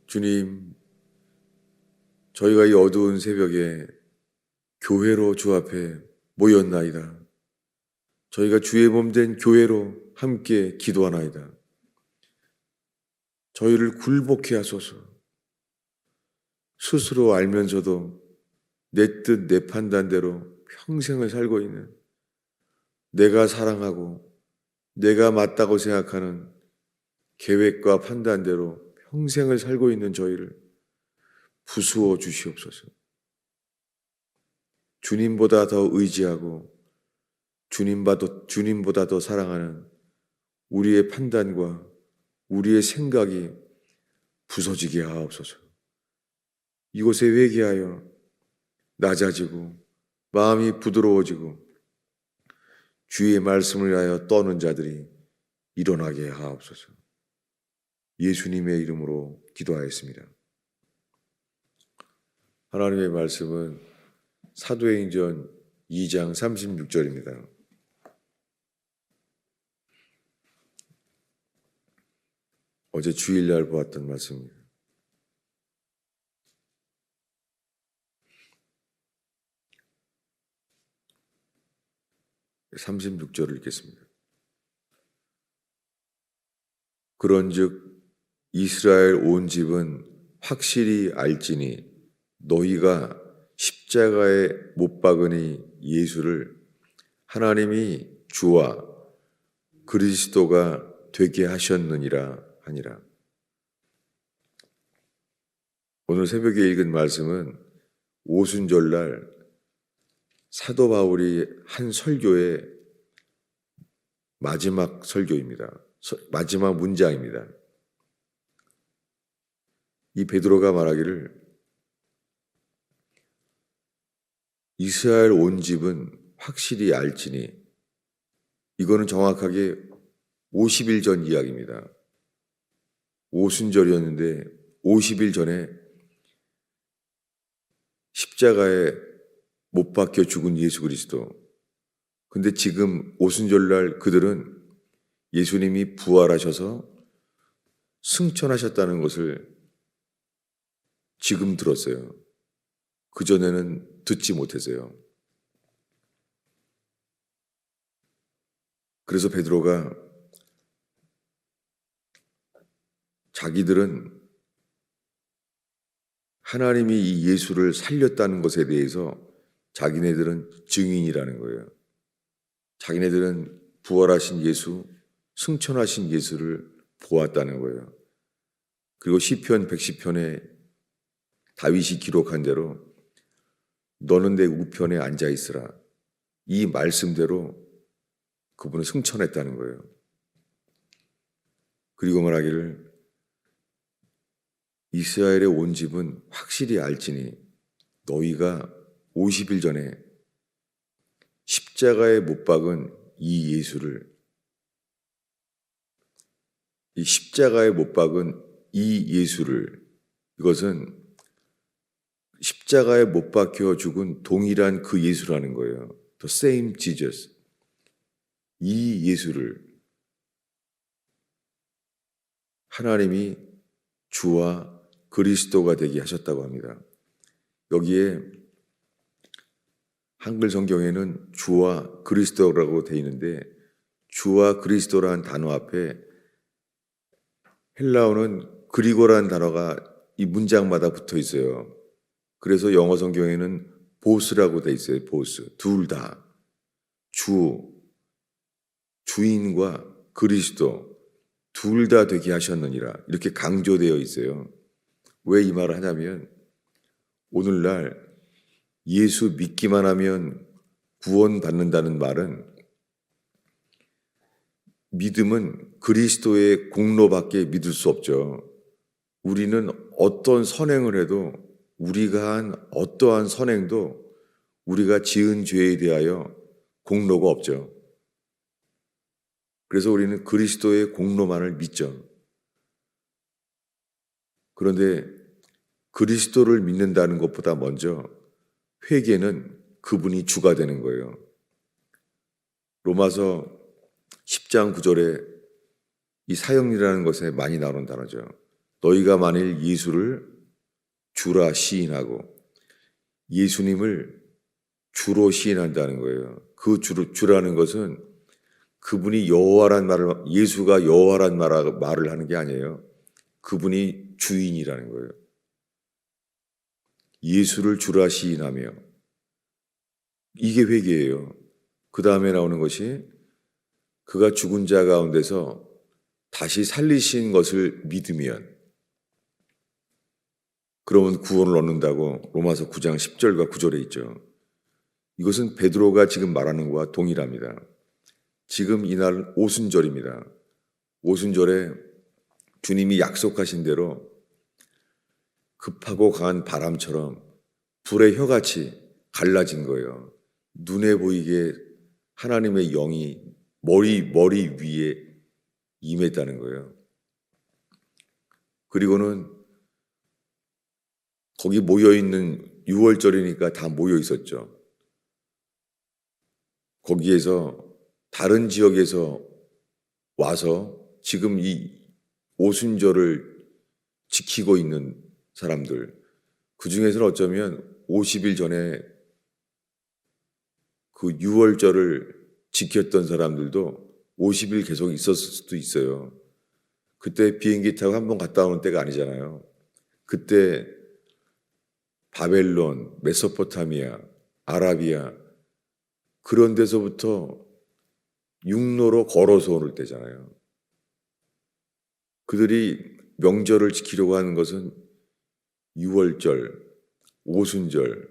주님, 저희가 이 어두운 새벽에 교회로 주 앞에 모였나이다. 저희가 주의 몸 된 교회로 함께 기도하나이다. 저희를 굴복케 하소서. 스스로 알면서도 내 뜻, 내 판단대로 평생을 살고 있는, 내가 사랑하고 내가 맞다고 생각하는 계획과 판단대로 평생을 살고 있는 저희를 부수어 주시옵소서. 주님보다 더 의지하고 주님보다 더 사랑하는 우리의 판단과 우리의 생각이 부서지게 하옵소서. 이곳에 회개하여 낮아지고 마음이 부드러워지고 주의 말씀을 위하여 떠는 자들이 일어나게 하옵소서. 예수님의 이름으로 기도하였습니다. 하나님의 말씀은 사도행전 2장 36절입니다. 어제 주일날 보았던 말씀입니다. (36절을) 읽겠습니다. 그런즉 이스라엘 온 집은 확실히 알지니 너희가 십자가에 못 박으니 예수를 하나님이 주와 그리스도가 되게 하셨느니라 하니라. 오늘 새벽에 읽은 말씀은 오순절날 사도 바울이 한 설교의 마지막 설교입니다. 마지막 문장입니다. 이 베드로가 말하기를 이스라엘 온 집은 확실히 알지니, 이거는 정확하게 50일 전 이야기입니다. 오순절이었는데 50일 전에 십자가에 못 박혀 죽은 예수 그리스도. 근데 지금 오순절날 그들은 예수님이 부활하셔서 승천하셨다는 것을 지금 들었어요. 그전에는 듣지 못했어요. 그래서 베드로가 자기들은 하나님이 이 예수를 살렸다는 것에 대해서 자기네들은 증인이라는 거예요. 자기네들은 부활하신 예수, 승천하신 예수를 보았다는 거예요. 그리고 시편 110편에 다윗이 기록한 대로 너는 내 우편에 앉아 있으라. 이 말씀대로 그분은 승천했다는 거예요. 그리고 말하기를 이스라엘의 온 집은 확실히 알지니 너희가 50일 전에 십자가에 못 박은 이 예수를, 이 십자가에 못 박은 이 예수를, 이것은 십자가에 못 박혀 죽은 동일한 그 예수라는 거예요. The same Jesus. 이 예수를 하나님이 주와 그리스도가 되게 하셨다고 합니다. 여기에 한글 성경에는 주와 그리스도라고 되어 있는데 주와 그리스도라는 단어 앞에 헬라어는 그리고라는 단어가 이 문장마다 붙어 있어요. 그래서 영어 성경에는 보스라고 되어 있어요. 보스. 둘 다. 주인과 그리스도 둘 다 되게 하셨느니라. 이렇게 강조되어 있어요. 왜 이 말을 하냐면 오늘날 예수 믿기만 하면 구원받는다는 말은 믿음은 그리스도의 공로밖에 믿을 수 없죠. 우리는 어떤 선행을 해도 우리가 한 어떠한 선행도 우리가 지은 죄에 대하여 공로가 없죠. 그래서 우리는 그리스도의 공로만을 믿죠. 그런데 그리스도를 믿는다는 것보다 먼저 회개는 그분이 주가 되는 거예요. 로마서 10장 9절에 이 사형이라는 것에 많이 나오는 단어죠. 너희가 만일 예수를 주라 시인하고, 예수님을 주로 시인한다는 거예요. 그 주라는 것은 그분이 여호와란 말을, 예수가 여호와란 말을 하는 게 아니에요. 그분이 주인이라는 거예요. 예수를 주라 시인하며, 이게 회개예요. 그 다음에 나오는 것이 그가 죽은 자 가운데서 다시 살리신 것을 믿으면, 그러면 구원을 얻는다고 로마서 9장 10절과 9절에 있죠. 이것은 베드로가 지금 말하는 것과 동일합니다. 지금 이날 오순절입니다. 오순절에 주님이 약속하신 대로 급하고 강한 바람처럼 불의 혀같이 갈라진 거예요. 눈에 보이게 하나님의 영이 머리 위에 임했다는 거예요. 그리고는 거기 모여있는 6월절이니까 다 모여 있었죠. 거기에서 다른 지역에서 와서 지금 이 오순절을 지키고 있는 사람들, 그 중에서는 어쩌면 50일 전에 그 6월절을 지켰던 사람들도 50일 계속 있었을 수도 있어요. 그때 비행기 타고 한번 갔다 오는 때가 아니잖아요. 그때 바벨론, 메소포타미아, 아라비아 그런 데서부터 육로로 걸어서 오를 때잖아요. 그들이 명절을 지키려고 하는 것은 6월절, 오순절,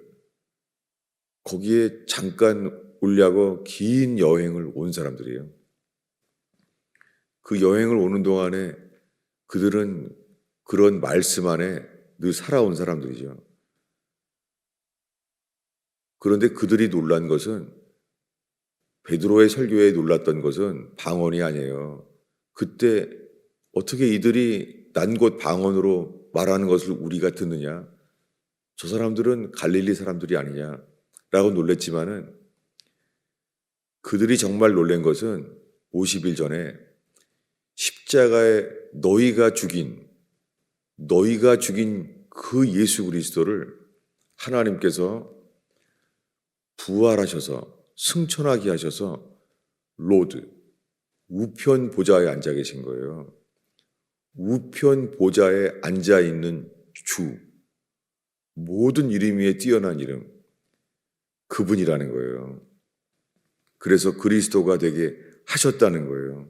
거기에 잠깐 오려고 긴 여행을 온 사람들이에요. 그 여행을 오는 동안에 그들은 그런 말씀 안에 늘 살아온 사람들이죠. 그런데 그들이 놀란 것은, 베드로의 설교에 놀랐던 것은 방언이 아니에요. 그때 어떻게 이들이 난 곳 방언으로 말하는 것을 우리가 듣느냐? 저 사람들은 갈릴리 사람들이 아니냐라고 놀랬지만은, 그들이 정말 놀란 것은 50일 전에 십자가에 너희가 죽인 그 예수 그리스도를 하나님께서 부활하셔서 승천하게 하셔서 로드, 우편 보좌에 앉아 계신 거예요. 우편 보좌에 앉아 있는 주, 모든 이름 위에 뛰어난 이름, 그분이라는 거예요. 그래서 그리스도가 되게 하셨다는 거예요.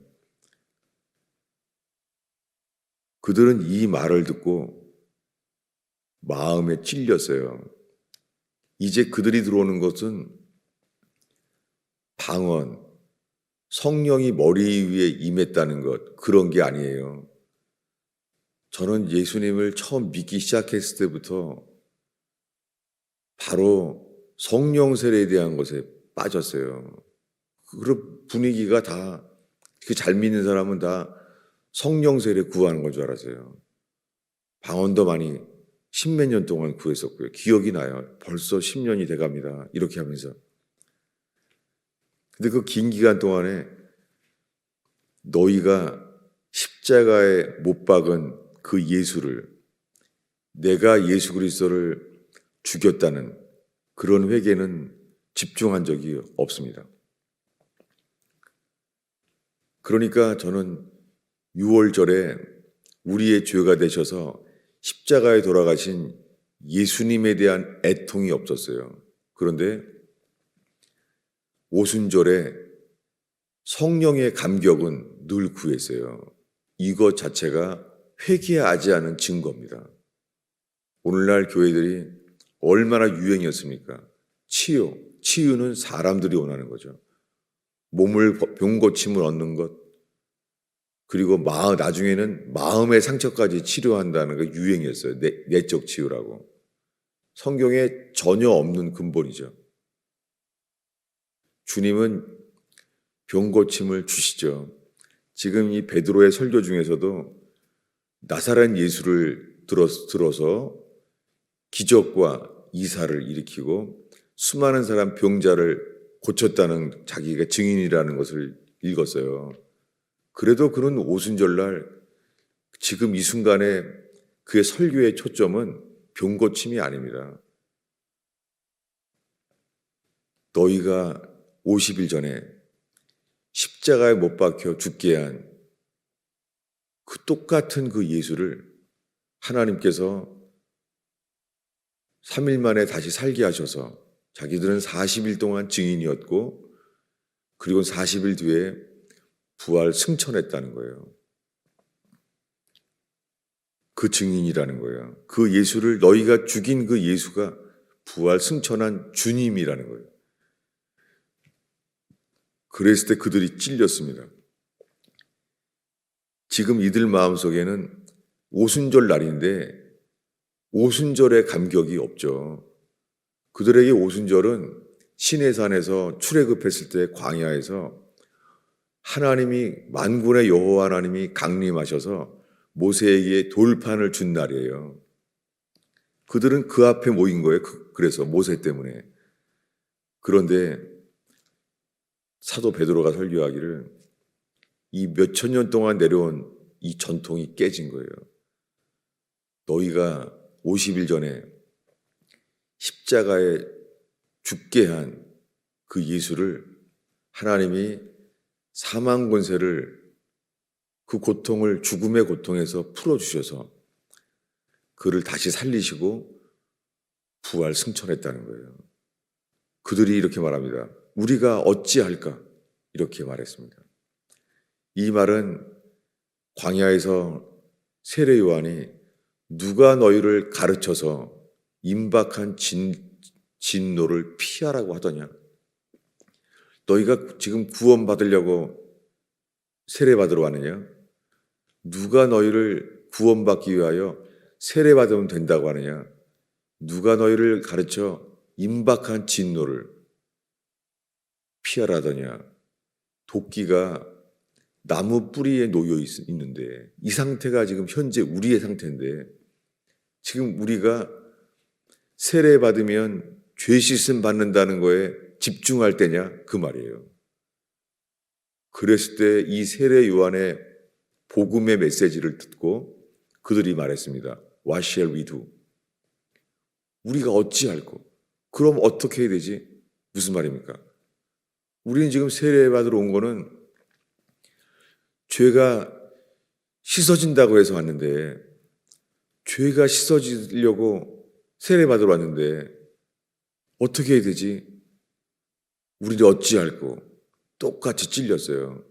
그들은 이 말을 듣고 마음에 찔렸어요. 이제 그들이 들어오는 것은 방언, 성령이 머리 위에 임했다는 것, 그런 게 아니에요. 저는 예수님을 처음 믿기 시작했을 때부터 바로 성령 세례에 대한 것에 빠졌어요. 그런 분위기가 다, 그 잘 믿는 사람은 다 성령 세례 구하는 건 줄 알았어요. 방언도 많이 10몇 년 동안 구했었고요. 기억이 나요. 벌써 10년이 돼갑니다. 이렇게 하면서. 근데 그 긴 기간 동안에 너희가 십자가에 못 박은 그 예수를, 내가 예수 그리스도를 죽였다는 그런 회개는 집중한 적이 없습니다. 그러니까 저는 6월절에 우리의 죄가 되셔서 십자가에 돌아가신 예수님에 대한 애통이 없었어요. 그런데 오순절에 성령의 감격은 늘 구했어요. 이것 자체가 회개하지 않은 증거입니다. 오늘날 교회들이 얼마나 유행이었습니까? 치유는 사람들이 원하는 거죠. 몸을 병 고침을 얻는 것, 그리고 나중에는 마음의 상처까지 치료한다는 게 유행이었어요. 내적 치유라고. 성경에 전혀 없는 근본이죠. 주님은 병 고침을 주시죠. 지금 이 베드로의 설교 중에서도 나사렛 예수를 들어서 기적과 이사를 일으키고 수많은 사람 병자를 고쳤다는 자기가 증인이라는 것을 읽었어요. 그래도 그는 오순절날 지금 이 순간에 그의 설교의 초점은 병고침이 아닙니다. 너희가 50일 전에 십자가에 못 박혀 죽게 한 그 똑같은 그 예수를 하나님께서 3일 만에 다시 살게 하셔서 자기들은 40일 동안 증인이었고 그리고 40일 뒤에 부활 승천했다는 거예요. 그 증인이라는 거예요. 그 예수를 너희가 죽인 그 예수가 부활 승천한 주님이라는 거예요. 그랬을 때 그들이 찔렸습니다. 지금 이들 마음속에는 오순절 날인데 오순절의 감격이 없죠. 그들에게 오순절은 시내산에서 출애굽했을 때 광야에서 하나님이 만군의 여호와 하나님이 강림하셔서 모세에게 돌판을 준 날이에요. 그들은 그 앞에 모인 거예요. 그래서 모세 때문에. 그런데 사도 베드로가 설교하기를 이 몇천 년 동안 내려온 이 전통이 깨진 거예요. 너희가 50일 전에 십자가에 죽게 한 그 예수를 하나님이 사망 권세를 그 고통을 죽음의 고통에서 풀어주셔서 그를 다시 살리시고 부활 승천했다는 거예요. 그들이 이렇게 말합니다. 우리가 어찌할까? 이렇게 말했습니다. 이 말은 광야에서 세례 요한이 누가 너희를 가르쳐서 임박한 진노를 피하라고 하더냐? 너희가 지금 구원받으려고 세례받으러 왔느냐? 누가 너희를 구원받기 위하여 세례받으면 된다고 하느냐? 누가 너희를 가르쳐 임박한 진노를 피하라더냐? 도끼가 나무 뿌리에 놓여 있는데 이 상태가 지금 현재 우리의 상태인데 지금 우리가 세례받으면 죄 씻음 받는다는 거에 집중할 때냐? 그 말이에요. 그랬을 때 이 세례 요한의 복음의 메시지를 듣고 그들이 말했습니다. What shall we do? 우리가 어찌할꼬? 그럼 어떻게 해야 되지? 무슨 말입니까? 우리는 지금 세례받으러 온 거는 죄가 씻어진다고 해서 왔는데 죄가 씻어지려고 세례받으러 왔는데 어떻게 해야 되지? 우리는 어찌할꼬? 똑같이 찔렸어요.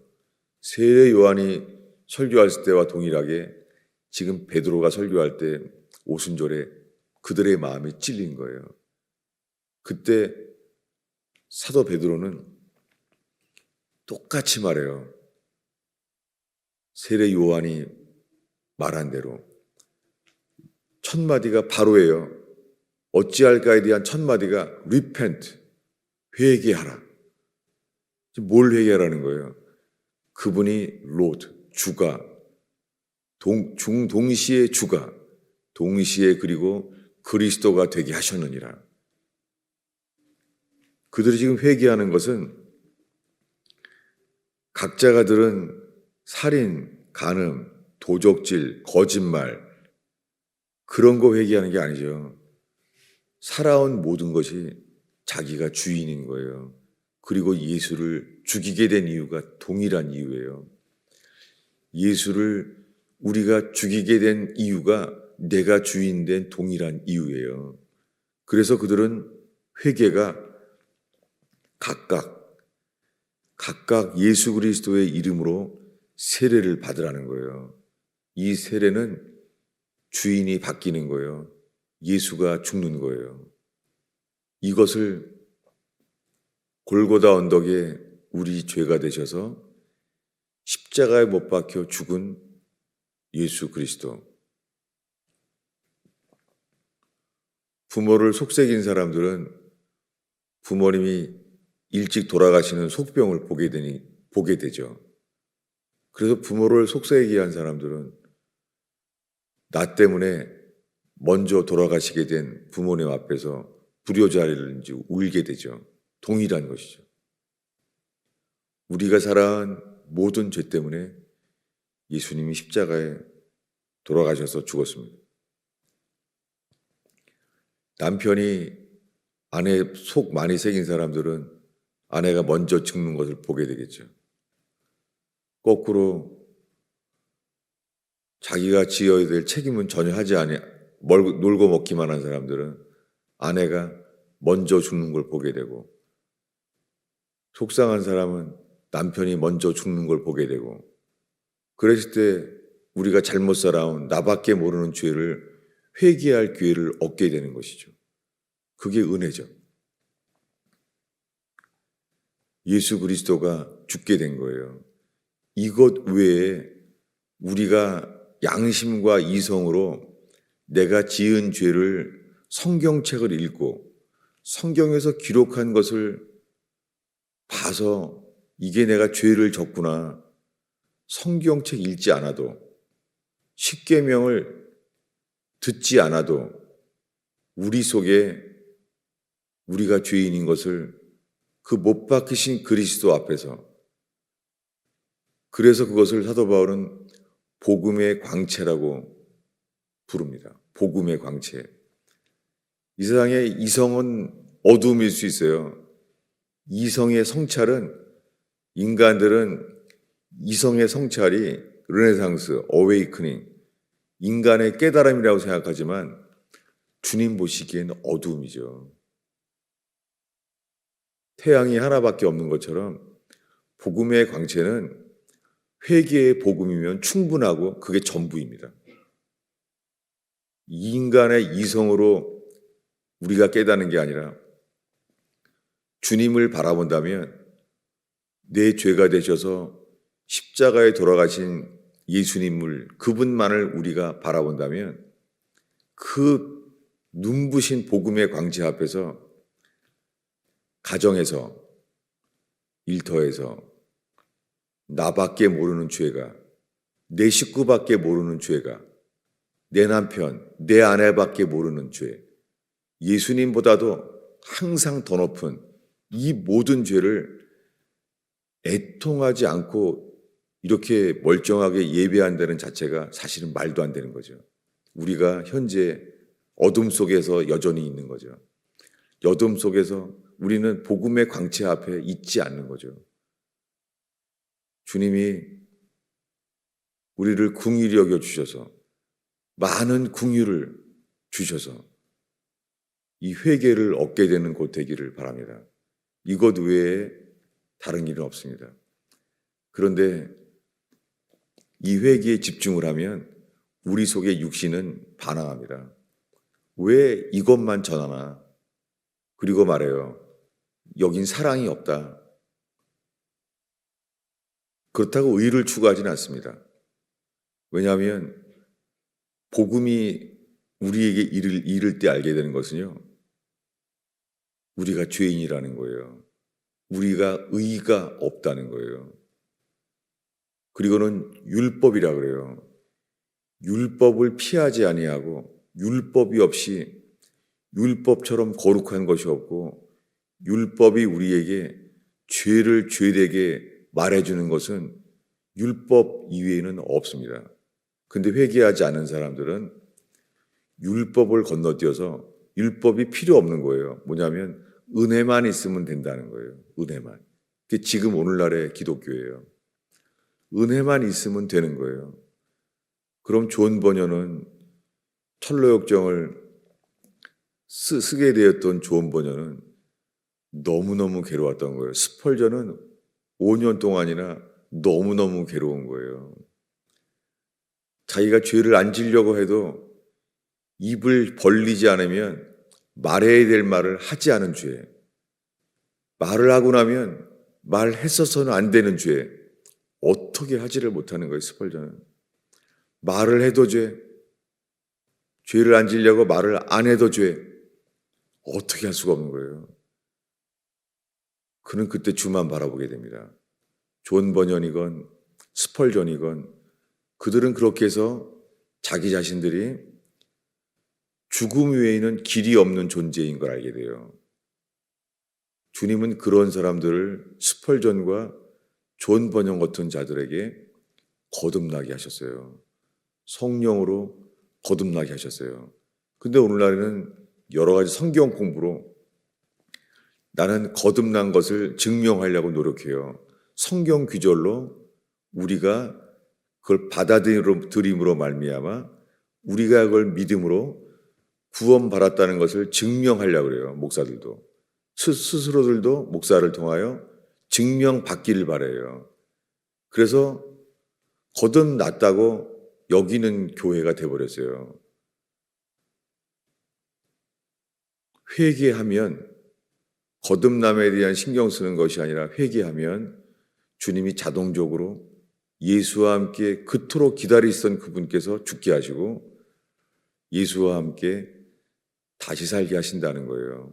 세례 요한이 설교할 때와 동일하게 지금 베드로가 설교할 때 오순절에 그들의 마음이 찔린 거예요. 그때 사도 베드로는 똑같이 말해요. 세례 요한이 말한 대로 첫 마디가 바로예요. 어찌할까에 대한 첫 마디가 repent, 회개하라. 뭘 회개하라는 거예요? 그분이 Lord, 주가, 동시에 주가, 동시에 그리고 그리스도가 되게 하셨느니라. 그들이 지금 회개하는 것은 각자가 들은 살인, 간음, 도적질, 거짓말 그런 거 회개하는 게 아니죠. 살아온 모든 것이 자기가 주인인 거예요. 그리고 예수를 죽이게 된 이유가 동일한 이유예요. 예수를 우리가 죽이게 된 이유가 내가 주인 된 동일한 이유예요. 그래서 그들은 회개가 각각 예수 그리스도의 이름으로 세례를 받으라는 거예요. 이 세례는 주인이 바뀌는 거예요. 예수가 죽는 거예요. 이것을 골고다 언덕에 우리 죄가 되셔서 십자가에 못 박혀 죽은 예수 그리스도. 부모를 속삭인 사람들은 부모님이 일찍 돌아가시는 속병을 보게 되죠. 그래서 부모를 속삭이게 한 사람들은 나 때문에 먼저 돌아가시게 된 부모님 앞에서 불효자리를 울게 되죠. 동일한 것이죠. 우리가 살아온 모든 죄 때문에 예수님이 십자가에 돌아가셔서 죽었습니다. 남편이 아내 속 많이 새긴 사람들은 아내가 먼저 죽는 것을 보게 되겠죠. 거꾸로 자기가 지어야 될 책임은 전혀 하지 않아 놀고 먹기만 한 사람들은 아내가 먼저 죽는 걸 보게 되고, 속상한 사람은 남편이 먼저 죽는 걸 보게 되고, 그랬을 때 우리가 잘못 살아온 나밖에 모르는 죄를 회개할 기회를 얻게 되는 것이죠. 그게 은혜죠. 예수 그리스도가 죽게 된 거예요. 이것 외에 우리가 양심과 이성으로 내가 지은 죄를 성경책을 읽고 성경에서 기록한 것을 봐서 이게 내가 죄를 졌구나. 성경책 읽지 않아도, 십계명을 듣지 않아도 우리 속에 우리가 죄인인 것을 그 못 박히신 그리스도 앞에서, 그래서 그것을 사도 바울은 복음의 광채라고 부릅니다. 복음의 광채. 이 세상에 이성은 어둠일 수 있어요. 이성의 성찰은, 인간들은 이성의 성찰이 르네상스, 어웨이크닝, 인간의 깨달음이라고 생각하지만 주님 보시기에는 어둠이죠. 태양이 하나밖에 없는 것처럼 복음의 광채는 회개의 복음이면 충분하고 그게 전부입니다. 인간의 이성으로 우리가 깨닫는 게 아니라 주님을 바라본다면, 내 죄가 되셔서 십자가에 돌아가신 예수님을, 그분만을 우리가 바라본다면 그 눈부신 복음의 광채 앞에서 가정에서, 일터에서 나밖에 모르는 죄가, 내 식구밖에 모르는 죄가, 내 남편, 내 아내밖에 모르는 죄, 예수님보다도 항상 더 높은 이 모든 죄를 애통하지 않고 이렇게 멀쩡하게 예배한다는 자체가 사실은 말도 안 되는 거죠. 우리가 현재 어둠 속에서 여전히 있는 거죠. 어둠 속에서 우리는 복음의 광채 앞에 있지 않는 거죠. 주님이 우리를 긍휼히 여겨 주셔서, 많은 긍휼을 주셔서 이 회개를 얻게 되는 곳 되기를 바랍니다. 이것 외에 다른 일은 없습니다. 그런데 이 회개에 집중을 하면 우리 속의 육신은 반항합니다. 왜 이것만 전하나? 그리고 말해요. 여긴 사랑이 없다. 그렇다고 의를 추구하지는 않습니다. 왜냐하면 복음이 우리에게 이를 때 알게 되는 것은요, 우리가 죄인이라는 거예요. 우리가 의가 없다는 거예요. 그리고는 율법이라 그래요. 율법을 피하지 아니하고, 율법이 없이 율법처럼 거룩한 것이 없고, 율법이 우리에게 죄를 죄되게 말해주는 것은 율법 이외에는 없습니다. 근데 회개하지 않은 사람들은 율법을 건너뛰어서 율법이 필요 없는 거예요. 뭐냐면 은혜만 있으면 된다는 거예요. 은혜만. 그게 지금 오늘날의 기독교예요. 은혜만 있으면 되는 거예요. 그럼 존 버녀는, 철로역정을 쓰게 되었던 존 버녀는 너무너무 괴로웠던 거예요. 스펄전은 5년 동안이나 너무너무 괴로운 거예요. 자기가 죄를 안 지려고 해도 입을 벌리지 않으면 말해야 될 말을 하지 않은 죄, 말을 하고 나면 말했어서는 안 되는 죄, 어떻게 하지를 못하는 거예요. 스펄전은 말을 해도 죄, 죄를 안 지려고 말을 안 해도 죄, 어떻게 할 수가 없는 거예요. 그는 그때 주만 바라보게 됩니다. 존 버년이건 스펄전이건 그들은 그렇게 해서 자기 자신들이 죽음 외에는 길이 없는 존재인 걸 알게 돼요. 주님은 그런 사람들을 스펄전과 존 버년 같은 자들에게 거듭나게 하셨어요. 성령으로 거듭나게 하셨어요. 근데 오늘날에는 여러 가지 성경 공부로 나는 거듭난 것을 증명하려고 노력해요. 성경 귀절로 우리가 그걸 받아들임으로 말미암아 우리가 그걸 믿음으로 구원받았다는 것을 증명하려고 그래요. 목사들도. 스스로들도 목사를 통하여 증명받기를 바라요. 그래서 거듭났다고 여기는 교회가 돼버렸어요. 회개하면 거듭남에 대한 신경 쓰는 것이 아니라 회개하면 주님이 자동적으로 예수와 함께 그토록 기다리시던 그분께서 죽게 하시고 예수와 함께 다시 살게 하신다는 거예요.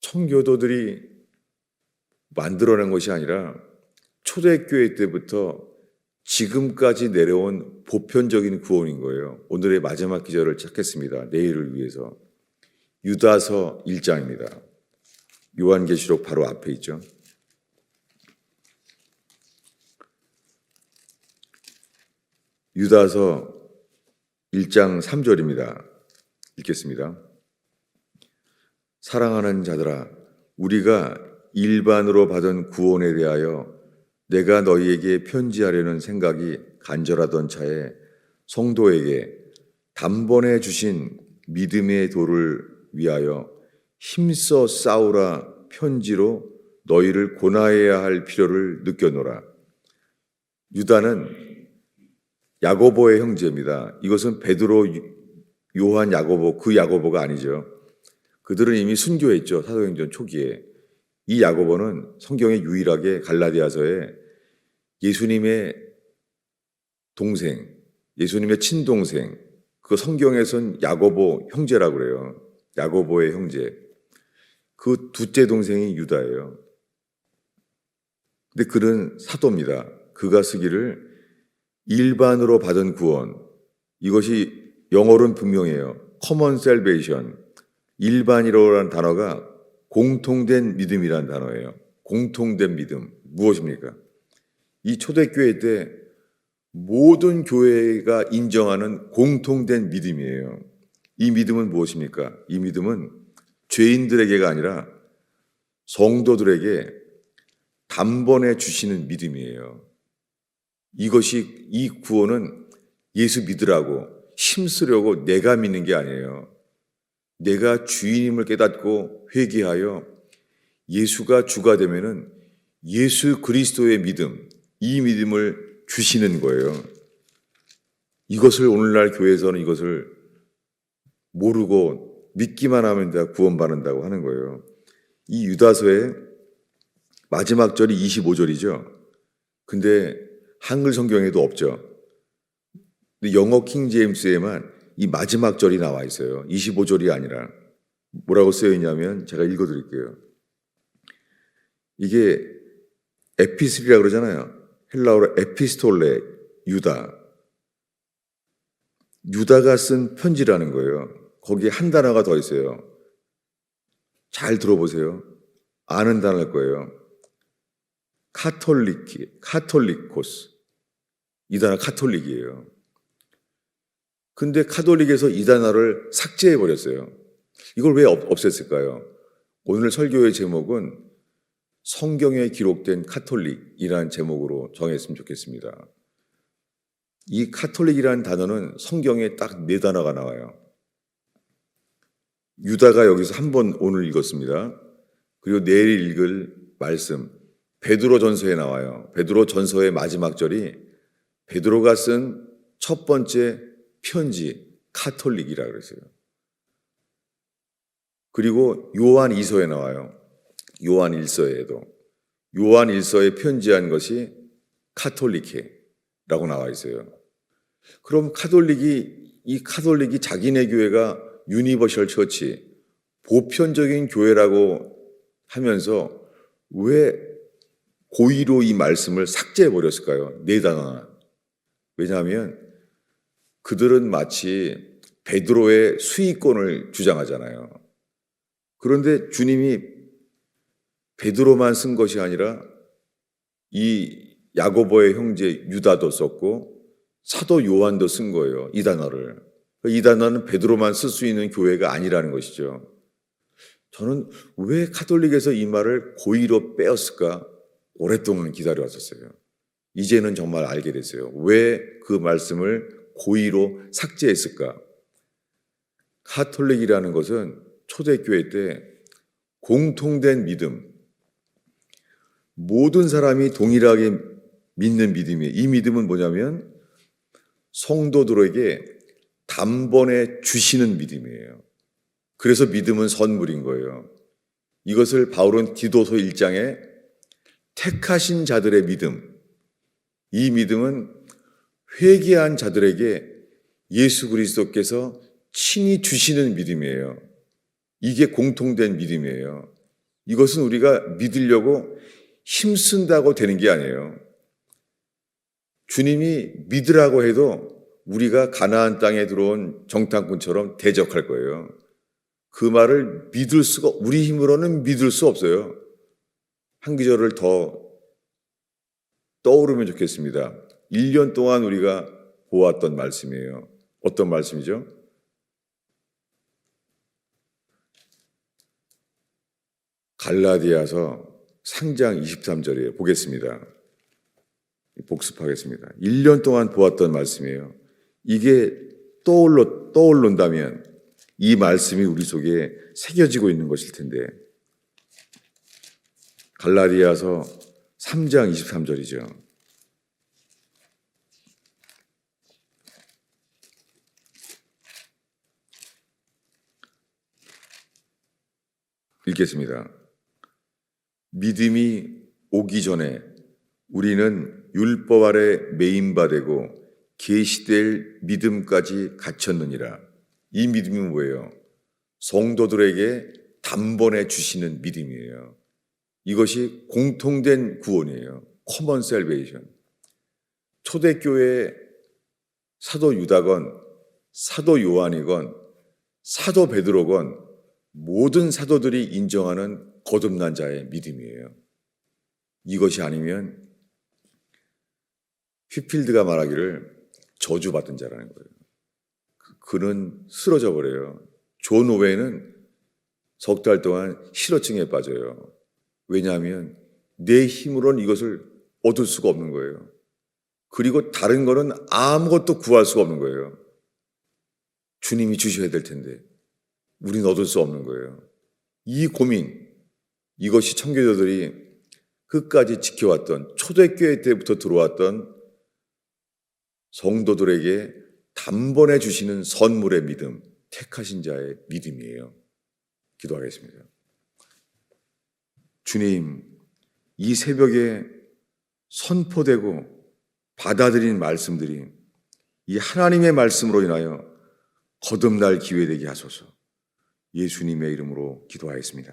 청교도들이 만들어낸 것이 아니라 초대교회 때부터 지금까지 내려온 보편적인 구원인 거예요. 오늘의 마지막 기절을 찾겠습니다. 내일을 위해서. 유다서 1장입니다. 요한계시록 바로 앞에 있죠. 유다서 1장 3절입니다. 읽겠습니다. 사랑하는 자들아, 우리가 일반으로 받은 구원에 대하여 내가 너희에게 편지하려는 생각이 간절하던 차에 성도에게 단번에 주신 믿음의 도를 위하여 힘써 싸우라 편지로 너희를 권하여야 할 필요를 느껴노라. 유다는 야고보의 형제입니다. 이것은 베드로, 요한, 야고보, 그 야고보가 아니죠. 그들은 이미 순교했죠. 사도행전 초기에. 이 야고보는 성경에 유일하게 갈라디아서에 예수님의 동생, 예수님의 친동생, 그 성경에선 야고보 형제라고 그래요. 야고보의 형제. 그 둘째 동생이 유다예요. 근데 그는 사도입니다. 그가 쓰기를 일반으로 받은 구원, 이것이 영어로는 분명해요. common salvation. 일반이라는 단어가 공통된 믿음이라는 단어예요. 공통된 믿음. 무엇입니까? 이 초대교회 때 모든 교회가 인정하는 공통된 믿음이에요. 이 믿음은 무엇입니까? 이 믿음은 죄인들에게가 아니라 성도들에게 단번에 주시는 믿음이에요. 이 구원은 예수 믿으라고 힘쓰려고 내가 믿는 게 아니에요. 내가 주인임을 깨닫고 회개하여 예수가 주가 되면은 예수 그리스도의 믿음, 이 믿음을 주시는 거예요. 이것을 오늘날 교회에서는 이것을 모르고 믿기만 하면 다 구원받는다고 하는 거예요. 이 유다서의 마지막 절이 25절이죠. 근데 한글 성경에도 없죠. 근데 영어 킹 제임스에만 이 마지막 절이 나와 있어요. 25절이 아니라. 뭐라고 쓰여 있냐면 제가 읽어드릴게요. 이게 에피슬이라고 그러잖아요. 헬라어로 에피스톨레, 유다. 유다가 쓴 편지라는 거예요. 거기에 한 단어가 더 있어요. 잘 들어보세요. 아는 단어일 거예요. 카톨리코스. 이 단어 카톨릭이에요. 근데 카톨릭에서 이 단어를 삭제해버렸어요. 이걸 왜 없앴을까요? 오늘 설교의 제목은 성경에 기록된 카톨릭이라는 제목으로 정했으면 좋겠습니다. 이 카톨릭이라는 단어는 성경에 딱 4단어가 나와요. 유다가 여기서 한 번 오늘 읽었습니다. 그리고 내일 읽을 말씀, 베드로 전서에 나와요. 베드로 전서의 마지막 절이 베드로가 쓴 첫 번째 편지, 카톨릭이라고 그랬어요. 그리고 요한 2서에 나와요. 요한 1서에도. 요한 1서에 편지한 것이 카톨리케라고 나와 있어요. 그럼 이 카톨릭이 자기네 교회가 유니버셜 처치, 보편적인 교회라고 하면서 왜 고의로 이 말씀을 삭제해 버렸을까요? 4단어나. 왜냐하면 그들은 마치 베드로의 수익권을 주장하잖아요. 그런데 주님이 베드로만 쓴 것이 아니라 이 야고보의 형제 유다도 썼고 사도 요한도 쓴 거예요. 이 단어를. 이 단어는 베드로만 쓸 수 있는 교회가 아니라는 것이죠. 저는 왜 카톨릭에서 이 말을 고의로 빼었을까 오랫동안 기다려왔었어요. 이제는 정말 알게 됐어요. 왜 그 말씀을 고의로 삭제했을까? 카톨릭이라는 것은 초대교회 때 공통된 믿음, 모든 사람이 동일하게 믿는 믿음이에요. 이 믿음은 뭐냐면 성도들에게 단번에 주시는 믿음이에요. 그래서 믿음은 선물인 거예요. 이것을 바울은 디도서 1장에 택하신 자들의 믿음, 이 믿음은 회개한 자들에게 예수 그리스도께서 친히 주시는 믿음이에요. 이게 공통된 믿음이에요. 이것은 우리가 믿으려고 힘쓴다고 되는 게 아니에요. 주님이 믿으라고 해도 우리가 가나안 땅에 들어온 정탐꾼처럼 대적할 거예요. 그 말을 우리 힘으로는 믿을 수 없어요. 한 구절을 더 떠오르면 좋겠습니다. 1년 동안 우리가 보았던 말씀이에요. 어떤 말씀이죠? 갈라디아서 3장 23절이에요. 보겠습니다. 복습하겠습니다. 1년 동안 보았던 말씀이에요. 이게 떠오른다면 이 말씀이 우리 속에 새겨지고 있는 것일 텐데, 갈라디아서 3장 23절이죠. 읽겠습니다. 믿음이 오기 전에 우리는 율법 아래 매인바되고 계시될 믿음까지 갖췄느니라. 이 믿음이 뭐예요? 성도들에게 단번에 주시는 믿음이에요. 이것이 공통된 구원이에요. Common Salvation. 초대교회 사도 유다건, 사도 요한이건, 사도 베드로건 모든 사도들이 인정하는 거듭난 자의 믿음이에요. 이것이 아니면 휘필드가 말하기를 저주받은 자라는 거예요. 그는 쓰러져 버려요. 존 오웨이는 석 달 동안 실어증에 빠져요. 왜냐하면 내 힘으로는 이것을 얻을 수가 없는 거예요. 그리고 다른 거는 아무것도 구할 수가 없는 거예요. 주님이 주셔야 될 텐데 우리는 얻을 수 없는 거예요. 이 고민, 이것이 청교도들이 끝까지 지켜왔던, 초대교회 때부터 들어왔던 성도들에게 단번에 주시는 선물의 믿음, 택하신 자의 믿음이에요. 기도하겠습니다. 주님, 이 새벽에 선포되고 받아들인 말씀들이 이 하나님의 말씀으로 인하여 거듭날 기회 되게 하소서. 예수님의 이름으로 기도하였습니다.